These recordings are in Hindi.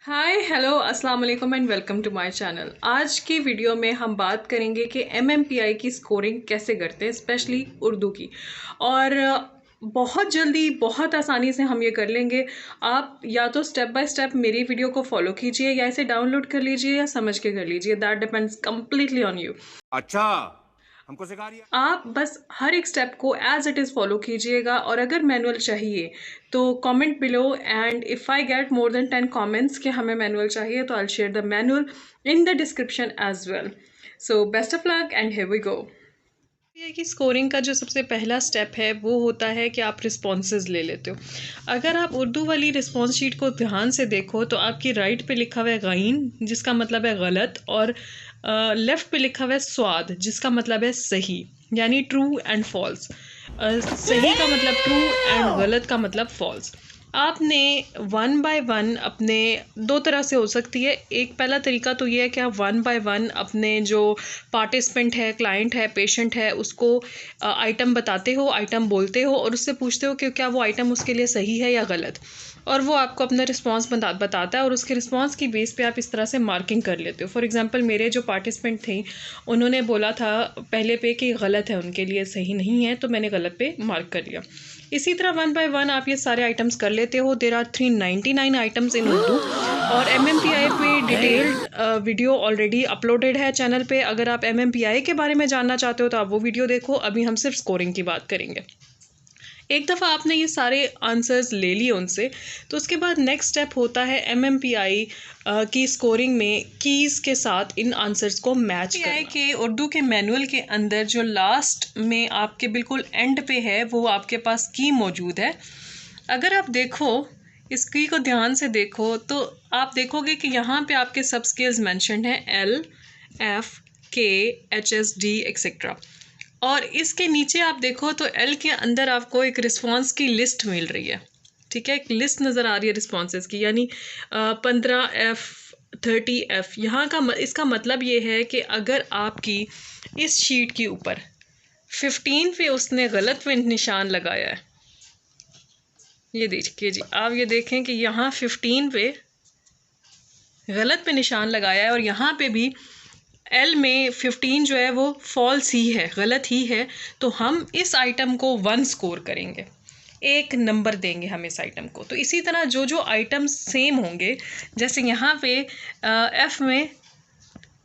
हाय हेलो अस्सलाम वालेकुम and welcome to my channel. आज की वीडियो में हम बात करेंगे कि एमएमपीआई की स्कोरिंग कैसे करते हैं, स्पेशली उर्दू की। और बहुत जल्दी बहुत आसानी से हम ये कर लेंगे। आप या तो स्टेप बाय स्टेप मेरी वीडियो को फॉलो कीजिए या इसे डाउनलोड कर लीजिए या समझ के कर लीजिए, that depends completely on you. अच्छा, हमको सिखा रही है। आप बस हर एक स्टेप को एज इट इज़ फॉलो कीजिएगा और अगर मैनुअल चाहिए तो comment below and if I get more than 10 comments कि हमें मैनुअल चाहिए तो I share the manual in the description as well. So best of luck and here we go. ये कि स्कोरिंग का जो सबसे पहला स्टेप है वो होता है कि आप रिस्पॉन्सेज ले लेते हो। अगर आप उर्दू वाली रिस्पॉन्स शीट को ध्यान से देखो तो आपकी राइट पे लिखा हुआ है गईन, जिसका मतलब है गलत, और लेफ़्ट पे लिखा हुआ है स्वाद, जिसका मतलब है सही, यानी ट्रू एंड फॉल्स। सही का मतलब ट्रू एंड गलत का मतलब फॉल्स। आपने वन बाय वन अपने दो तरह से हो सकती है। एक पहला तरीका तो ये है कि आप वन बाय वन अपने जो पार्टिसिपेंट है, क्लाइंट है, पेशेंट है, उसको आइटम बताते हो, आइटम बोलते हो और उससे पूछते हो कि क्या वो आइटम उसके लिए सही है या गलत, और वो आपको अपना रिस्पांस बताता है और उसके रिस्पांस की बेस पे आप इस तरह से मार्किंग कर लेते हो। फॉर एग्जांपल मेरे जो पार्टिसिपेंट थे उन्होंने बोला था पहले पे कि गलत है, उनके लिए सही नहीं है, तो मैंने गलत पे मार्क कर लिया। इसी तरह वन बाय वन आप ये सारे आइटम्स कर लेते हो। There are 399 items in Urdu और एमएमपीआई पे डिटेल्ड वीडियो ऑलरेडी अपलोडेड है चैनल पे। अगर आप एमएमपीआई के बारे में जानना चाहते हो तो आप वो वीडियो देखो। अभी हम सिर्फ स्कोरिंग की बात करेंगे। एक दफ़ा आपने ये सारे आंसर्स ले लिए उनसे, तो उसके बाद नेक्स्ट स्टेप होता है एमएमपीआई की स्कोरिंग में कीज़ के साथ इन आंसर्स को मैच करना। के उर्दू के मैनुअल के अंदर जो लास्ट में आपके बिल्कुल एंड पे है वो आपके पास की मौजूद है। अगर आप देखो, इस की को ध्यान से देखो तो आप देखोगे कि यहाँ पे आपके सब स्केल्स मैंशनड हैं, एल, एफ, के, एच, एस, डी एक्सेट्रा। और इसके नीचे आप देखो तो एल के अंदर आपको एक रिस्पॉन्स की लिस्ट मिल रही है। ठीक है, एक लिस्ट नज़र आ रही है रिस्पॉन्सेज की, यानी 15F, 30F। यहाँ का इसका मतलब ये है कि अगर आपकी इस शीट के ऊपर 15 पे उसने गलत पे निशान लगाया है, ये देखिए जी, आप ये देखें कि यहाँ 15 पे गलत पे निशान लगाया है और यहाँ पे भी एल में 15 जो है वो फॉल्स ही है, गलत ही है, तो हम इस आइटम को 1 स्कोर करेंगे, 1 नंबर देंगे हम इस आइटम को। तो इसी तरह जो जो आइटम सेम होंगे, जैसे यहाँ पे एफ़ में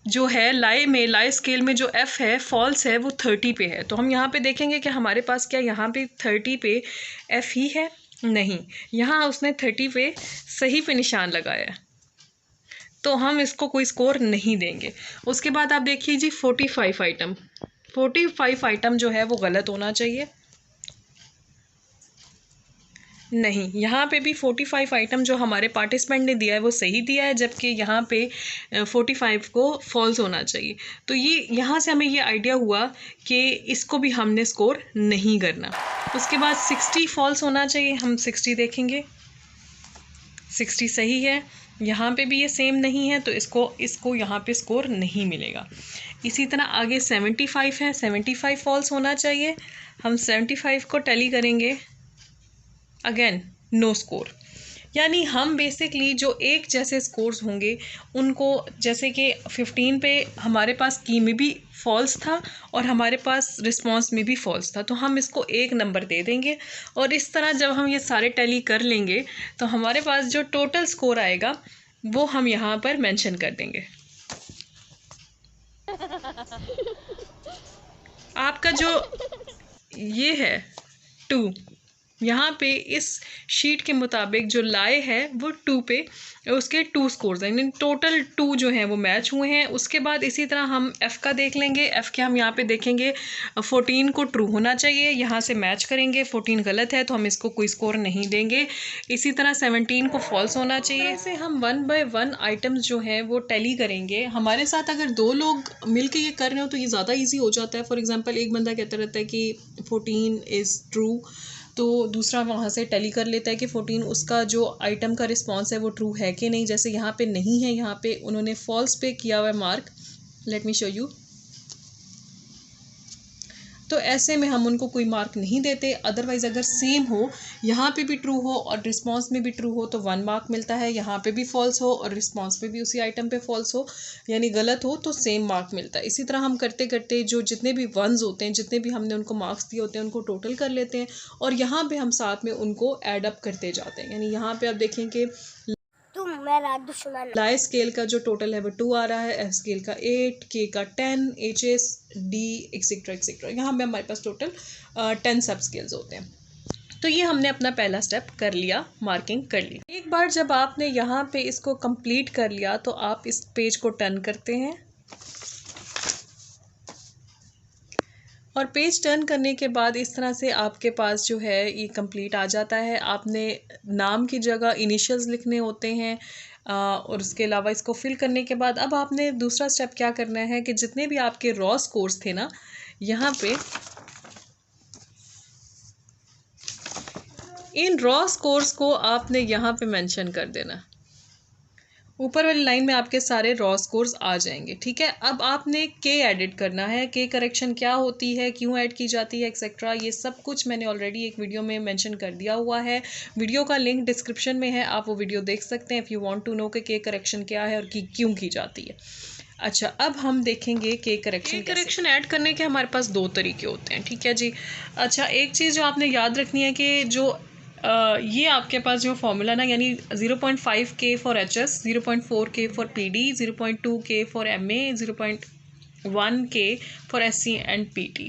जो है, लाई स्केल में जो एफ़ है फॉल्स है वो 30 पे है, तो हम यहाँ पे देखेंगे कि हमारे पास क्या यहाँ पे 30 पे एफ़ ही है, नहीं, यहाँ उसने 30 पे सही पे निशान लगाया है, तो हम इसको कोई स्कोर नहीं देंगे। उसके बाद आप देखिए जी 45 आइटम, 45 आइटम जो है वो गलत होना चाहिए, नहीं, यहाँ पे भी 45 आइटम जो हमारे पार्टिसिपेंट ने दिया है वो सही दिया है, जबकि यहाँ पे 45 को फॉल्स होना चाहिए। तो ये यहाँ से हमें ये आइडिया हुआ कि इसको भी हमने स्कोर नहीं करना। उसके बाद 60 फॉल्स होना चाहिए, हम 60 देखेंगे, 60 सही है। यहाँ पे भी ये सेम नहीं है, तो इसको यहाँ पे स्कोर नहीं मिलेगा। इसी तरह आगे 75 है, 75 फॉल्स होना चाहिए, हम 75 को टैली करेंगे, अगेन नो स्कोर। यानी हम बेसिकली जो एक जैसे स्कोर्स होंगे उनको, जैसे कि 15 पे हमारे पास की में भी फॉल्स था और हमारे पास रिस्पांस में भी फॉल्स था, तो हम इसको 1 नंबर दे देंगे। और इस तरह जब हम ये सारे टैली कर लेंगे तो हमारे पास जो टोटल स्कोर आएगा वो हम यहाँ पर मेंशन कर देंगे। आपका जो ये है 2, यहाँ पे इस शीट के मुताबिक जो लाए है वो 2 पे, उसके 2 स्कोर्स हैं, यानी टोटल 2 जो हैं वो मैच हुए हैं। उसके बाद इसी तरह हम एफ़ का देख लेंगे। एफ़ के हम यहाँ पे देखेंगे 14 को ट्रू होना चाहिए, यहाँ से मैच करेंगे, 14 गलत है तो हम इसको कोई स्कोर नहीं देंगे। इसी तरह 17 को फॉल्स होना चाहिए। ऐसे हम 1 बाय 1 आइटम्स जो हैं वो टैली करेंगे। हमारे साथ अगर 2 लोग मिल के ये कर रहे हो तो ये ज़्यादा ईजी हो जाता है। फॉर एग्ज़ाम्पल एक बंदा कहता रहता है कि 14 इज़ ट्रू, तो दूसरा वहाँ से टैली कर लेता है कि 14 उसका जो आइटम का रिस्पांस है वो ट्रू है कि नहीं। जैसे यहाँ पे नहीं है, यहाँ पे उन्होंने फॉल्स पे किया हुआ है mark. Let me show you. तो ऐसे में हम उनको कोई मार्क नहीं देते। अदरवाइज़ अगर सेम हो, यहाँ पे भी ट्रू हो और रिस्पॉन्स में भी ट्रू हो तो 1 मार्क मिलता है, यहाँ पे भी फॉल्स हो और रिस्पॉन्स पे भी उसी आइटम पे फॉल्स हो यानी गलत हो तो सेम मार्क मिलता है। इसी तरह हम करते करते जो जितने भी वंस होते हैं, जितने भी हमने उनको मार्क्स दिए होते हैं उनको टोटल कर लेते हैं और यहाँ पे हम साथ में उनको ऐड अप करते जाते हैं। यानी यहाँ पे आप देखें कि मेरा दुश्मन लाई स्केल का जो टोटल है वो 2 आ रहा है, एफ स्केल का 8, के का 10, H S D etcetera etcetera. यहाँ पे हमारे पास टोटल 10 सब स्केल्स होते हैं। तो ये हमने अपना पहला स्टेप कर लिया, मार्किंग कर ली। एक बार जब आपने यहाँ पे इसको कंप्लीट कर लिया तो आप इस पेज को टर्न करते हैं और पेज टर्न करने के बाद इस तरह से आपके पास जो है ये कंप्लीट आ जाता है। आपने नाम की जगह इनिशियल्स लिखने होते हैं और उसके अलावा इसको फिल करने के बाद अब आपने दूसरा स्टेप क्या करना है कि जितने भी आपके रॉ स्कोर्स थे ना, यहाँ पे इन रॉ स्कोर्स को आपने यहाँ पे मेंशन कर देना। ऊपर वाली लाइन में आपके सारे रॉ स्कोर्स आ जाएंगे। ठीक है, अब आपने के एडिट करना है। के करेक्शन क्या होती है, क्यों ऐड की जाती है, एक्सेट्रा, ये सब कुछ मैंने ऑलरेडी एक वीडियो में मेंशन कर दिया हुआ है। वीडियो का लिंक डिस्क्रिप्शन में है, आप वो वीडियो देख सकते हैं if you want to know कि के करेक्शन क्या है और क्यों की जाती है। अच्छा, अब हम देखेंगे के करेक्शन ऐड करने के हमारे पास 2 तरीके होते हैं। ठीक है जी। अच्छा, एक चीज़ जो आपने याद रखनी है कि जो ये आपके पास जो फॉर्मूला ना, यानी 0.5 के फॉर HS, 0.4 के फॉर PD, 0.2 के फॉर MA, 0.1 के फॉर SC एंड PT,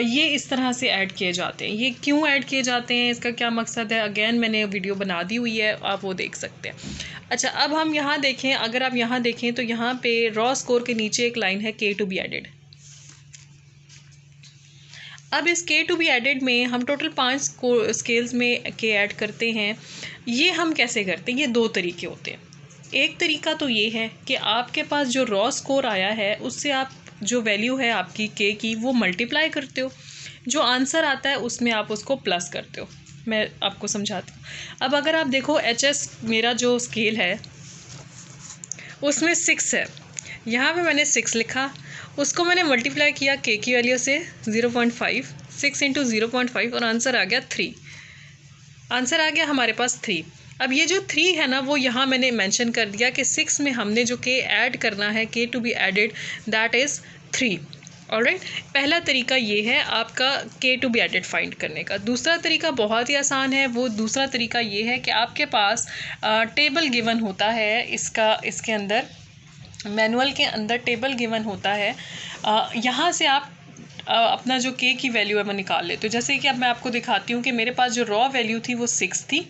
ये इस तरह से ऐड किए जाते हैं। ये क्यों ऐड किए जाते हैं, इसका क्या मकसद है, अगेन मैंने वीडियो बना दी हुई है, आप वो देख सकते हैं। अच्छा, अब हम यहाँ देखें, अगर आप यहाँ देखें तो यहाँ पे रॉ स्कोर के नीचे एक लाइन है के टू बी एडेड। अब इस के टू बी एडेड में हम टोटल 5 स्केल्स में के ऐड करते हैं। ये हम कैसे करते हैं, ये 2 तरीके होते हैं। एक तरीका तो ये है कि आपके पास जो रॉ स्कोर आया है उससे आप जो वैल्यू है आपकी के की वो मल्टीप्लाई करते हो, जो आंसर आता है उसमें आप उसको प्लस करते हो। मैं आपको समझाती हूँ। अब अगर आप देखो HS मेरा जो स्केल है उसमें 6 है, यहाँ पे मैंने 6 लिखा, उसको मैंने मल्टीप्लाई किया के की वैल्यू से 0.5, 6 इंटू 0.5 और आंसर आ गया 3। आंसर आ गया हमारे पास 3। अब ये जो 3 है ना वो यहाँ मैंने मेंशन कर दिया कि 6 में हमने जो के ऐड करना है, K to be added, that is 3। Alright, पहला तरीका ये है आपका के टू बी एडेड फाइंड करने का। दूसरा तरीका बहुत ही आसान है। वो दूसरा तरीका ये है कि आपके पास टेबल गिवन होता है, इसके अंदर मैनुअल के अंदर टेबल गिवन होता है। यहाँ से आप अपना जो के की वैल्यू है वो निकाल लेते हो। जैसे कि अब मैं आपको दिखाती हूँ कि मेरे पास जो रॉ वैल्यू थी वो 6 थी।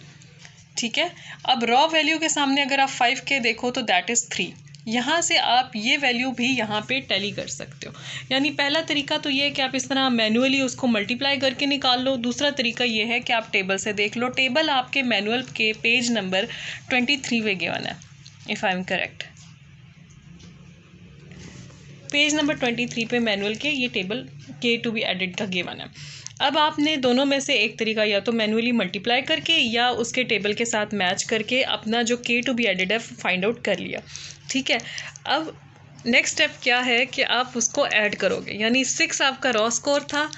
ठीक है, अब रॉ वैल्यू के सामने अगर आप 5 के देखो तो दैट इज़ 3। यहाँ से आप ये वैल्यू भी यहाँ पे टैली कर सकते हो। यानी पहला तरीका तो ये है कि आप इस तरह मैनुअली उसको मल्टीप्लाई करके निकाल लो। दूसरा तरीका ये है कि आप टेबल से देख लो। टेबल आपके मैनुअल के पेज नंबर 23 पे गिवन है, if I am correct. Page number 23 पे मैनुअल के ये टेबल के टू बी एडेड का गिवन है। अब आपने दोनों में से एक तरीका या तो मैनुअली मल्टीप्लाई करके या उसके टेबल के साथ मैच करके अपना जो के टू बी एडेड है फाइंड आउट कर लिया। ठीक है, अब नेक्स्ट स्टेप क्या है कि आप उसको ऐड करोगे। यानी 6 आपका रॉ स्कोर था,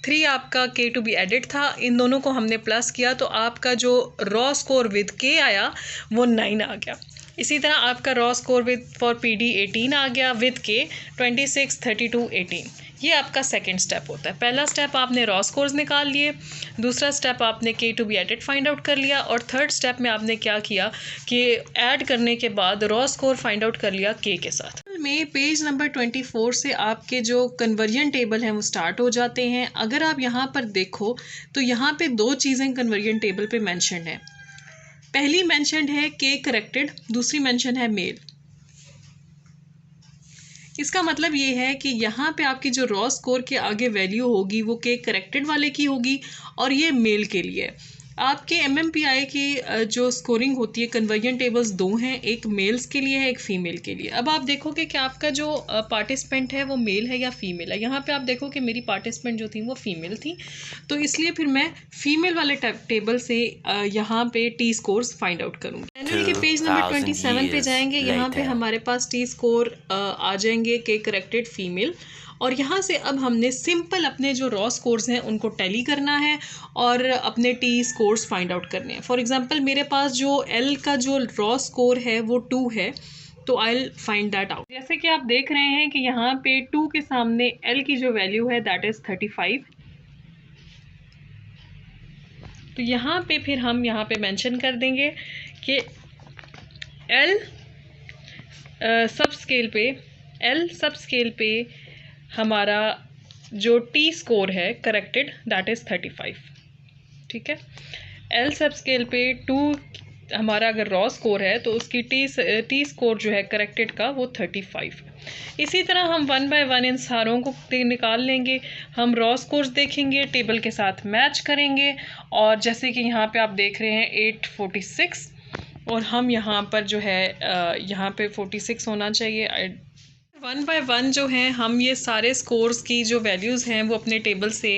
3 आपका के टू बी एडेड था, इन दोनों को हमने प्लस किया तो आपका जो रॉ स्कोर विद के आया वो 9 आ गया। इसी तरह आपका raw score with for PD 18 आ गया, विद के 26, 32, 18। ये आपका सेकंड स्टेप होता है। पहला स्टेप आपने रॉ स्कोर्स निकाल लिए, दूसरा स्टेप आपने K to be added find out कर लिया और थर्ड स्टेप में आपने क्या किया कि ऐड करने के बाद रॉ स्कोर फाइंड आउट कर लिया के साथ। में पेज नंबर 24 से आपके जो कन्वर्जन टेबल हैं वो स्टार्ट हो जाते हैं। अगर आप यहाँ पर देखो तो यहाँ पे 2 चीज़ें कन्वर्जन टेबल पे मैंशनड हैं। पहली मेंशनड है के करेक्टेड, दूसरी मेंशन है मेल। इसका मतलब ये है कि यहाँ पे आपकी जो रॉ स्कोर के आगे वैल्यू होगी वो के करेक्टेड वाले की होगी और ये मेल के लिए। आपके MMPI की जो स्कोरिंग होती है, कन्वर्जन टेबल्स 2 हैं, एक मेल्स के लिए है, एक फ़ीमेल के लिए। अब आप देखोगे कि आपका जो पार्टिसिपेंट है वो मेल है या फीमेल है। यहाँ पे आप देखो कि मेरी पार्टिसिपेंट जो थी वो फीमेल थी, तो इसलिए फिर मैं फीमेल वाले टेबल से यहाँ पे टी स्कोर्स फाइंड आउट करूँगी। मैनुअल के पेज नंबर 27 पे जाएंगे, यहाँ पे हमारे पास टी स्कोर आ जाएंगे के करेक्टेड फीमेल और यहाँ से अब हमने सिंपल अपने जो रॉ स्कोर्स हैं उनको टैली करना है और अपने टी स्कोर्स फाइंड आउट करने हैं। फॉर एग्जांपल मेरे पास जो एल का जो रॉ स्कोर है वो 2 है, तो I will find that out. जैसे कि आप देख रहे हैं कि यहाँ पे 2 के सामने एल की जो वैल्यू है दैट इज़ 35। तो यहाँ पे फिर हम यहाँ पे मेंशन कर देंगे कि एल सब स्केल पे हमारा जो टी स्कोर है करेक्टेड दैट इज़ 35। ठीक है, एल सब स्केल पे 2 हमारा अगर रॉ स्कोर है तो उसकी टी स्कोर जो है करेक्टेड का वो 35। इसी तरह हम 1 बाय 1 इन सारों को निकाल लेंगे। हम रॉ स्कोर्स देखेंगे, टेबल के साथ मैच करेंगे, और जैसे कि यहाँ पे आप देख रहे हैं 846, और हम यहाँ पर जो है यहाँ पे 46 होना चाहिए। 1 बाय 1 जो है हम ये सारे स्कोर्स की जो वैल्यूज़ हैं वो अपने टेबल से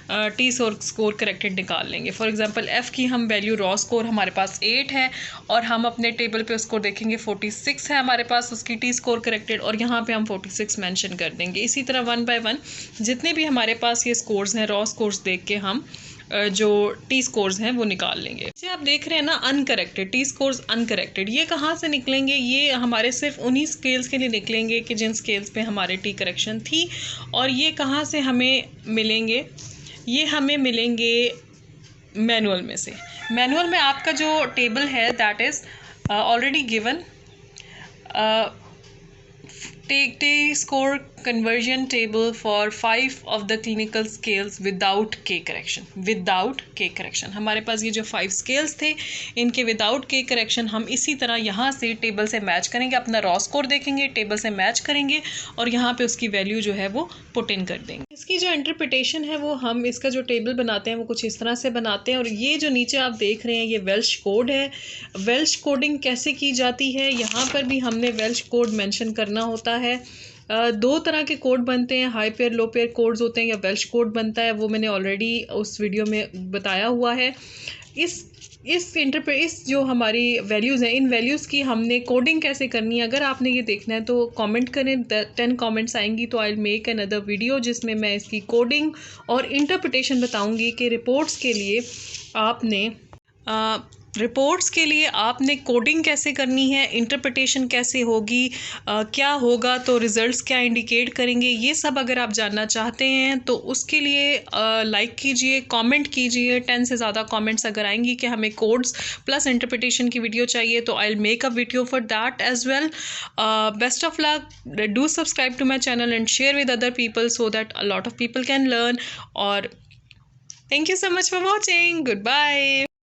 टी स्कोर करेक्टेड निकाल लेंगे। फॉर एग्जांपल एफ़ की हम वैल्यू रॉ स्कोर हमारे पास 8 है, और हम अपने टेबल पे उसको देखेंगे 46 है हमारे पास उसकी टी स्कोर करेक्टेड, और यहाँ पे हम 46 मेंशन कर देंगे। इसी तरह 1 बाय 1 जितने भी हमारे पास ये स्कोर्स हैं, रॉ स्कोर्स देख के हम जो टी स्कोर्स हैं वो निकाल लेंगे। जैसे आप देख रहे हैं ना अनकरेक्टेड, टी स्कोर्स अनकरेक्टेड, ये कहाँ से निकलेंगे? ये हमारे सिर्फ उन्हीं स्केल्स के लिए निकलेंगे कि जिन स्केल्स पे हमारे टी करेक्शन थी। और ये कहाँ से हमें मिलेंगे? ये हमें मिलेंगे मैनुअल में से। मैनुअल में आपका जो टेबल है that is already given, T score conversion table for 5 of the clinical scales without K correction। हमारे पास ये जो 5 स्केल्स थे इनके विदाउट K correction हम इसी तरह यहाँ से टेबल से मैच करेंगे, अपना रॉ स्कोर देखेंगे, टेबल से मैच करेंगे, और यहाँ पे उसकी वैल्यू जो है वो पुट इन कर देंगे। इसकी जो इंटरप्रिटेशन है वो हम इसका जो टेबल बनाते हैं वो कुछ इस तरह से बनाते हैं। और ये जो नीचे आप देख रहे हैं ये वेल्श कोड है। वेल्श कोडिंग कैसे की जाती है, यहाँ पर भी हमने वेल्श कोड मेंशन करना होता है। 2 तरह के कोड बनते हैं, हाई पेयर लो पेयर कोड्स होते हैं, या वेल्श कोड बनता है, वो मैंने ऑलरेडी उस वीडियो में बताया हुआ है। इस जो हमारी वैल्यूज़ हैं, इन वैल्यूज़ की हमने कोडिंग कैसे करनी है, अगर आपने ये देखना है तो कमेंट करें। 10 कमेंट्स आएंगी तो I will make another video जिसमें मैं इसकी कोडिंग और इंटरप्रिटेशन बताऊंगी कि रिपोर्ट्स के लिए आपने कोडिंग कैसे करनी है, इंटरप्रिटेशन कैसे होगी, क्या होगा तो रिज़ल्ट्स क्या इंडिकेट करेंगे, ये सब अगर आप जानना चाहते हैं तो उसके लिए लाइक कीजिए, कमेंट कीजिए। 10 से ज़्यादा कमेंट्स अगर आएंगी कि हमें कोड्स प्लस इंटरप्रिटेशन की वीडियो चाहिए तो I will make a video for that as well. Best of luck, do subscribe to my channel and share with other people so that a lot of people can learn. और thank you so much for watching. Goodbye.